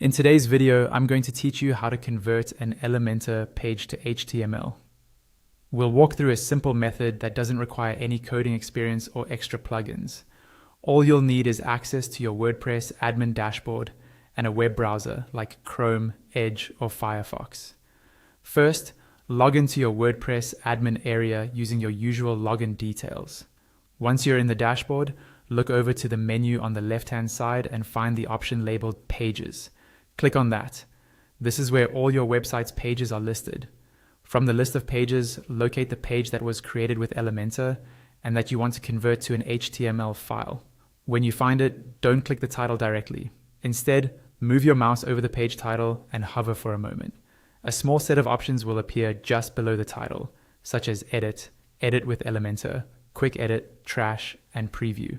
In today's video, I'm going to teach you how to convert an Elementor page to HTML. We'll walk through a simple method that doesn't require any coding experience or extra plugins. All you'll need is access to your WordPress admin dashboard and a web browser like Chrome, Edge, or Firefox. First, log into your WordPress admin area using your usual login details. Once you're in the dashboard, look over to the menu on the left-hand side and find the option labeled Pages. Click on that. This is where all your website's pages are listed. From the list of pages, locate the page that was created with Elementor and that you want to convert to an HTML file. When you find it, don't click the title directly. Instead, move your mouse over the page title and hover for a moment. A small set of options will appear just below the title, such as Edit, Edit with Elementor, Quick Edit, Trash, and Preview.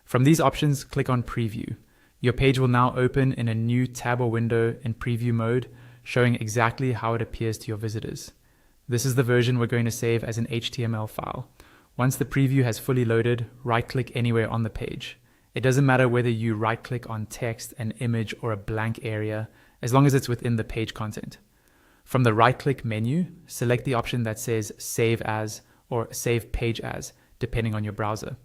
From these options, click on Preview. Your page will now open in a new tab or window in preview mode, showing exactly how it appears to your visitors. This is the version we're going to save as an HTML file. Once the preview has fully loaded, right-click anywhere on the page. It doesn't matter whether you right-click on text, an image, or a blank area, as long as it's within the page content. From the right-click menu, select the option that says Save As or Save Page As, depending on your browser.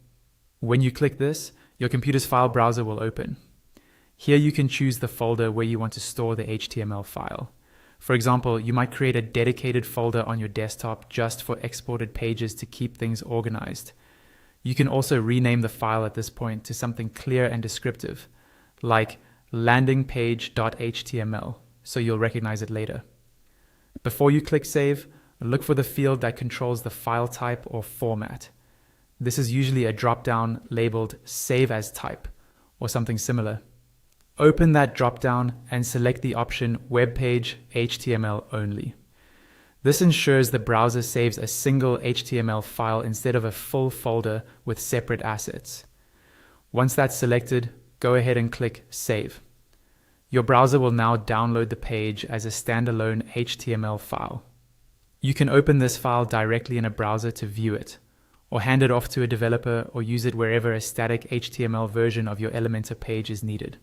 When you click this, your computer's file browser will open. Here you can choose the folder where you want to store the HTML file. For example, you might create a dedicated folder on your desktop just for exported pages to keep things organized. You can also rename the file at this point to something clear and descriptive, like landingpage.html, so you'll recognize it later. Before you click Save, look for the field that controls the file type or format. This is usually a drop-down labeled Save As Type or something similar. Open that drop-down and select the option Web Page HTML Only. This ensures the browser saves a single HTML file instead of a full folder with separate assets. Once that's selected, go ahead and click Save. Your browser will now download the page as a standalone HTML file. You can open this file directly in a browser to view it, or hand it off to a developer or use it wherever a static HTML version of your Elementor page is needed.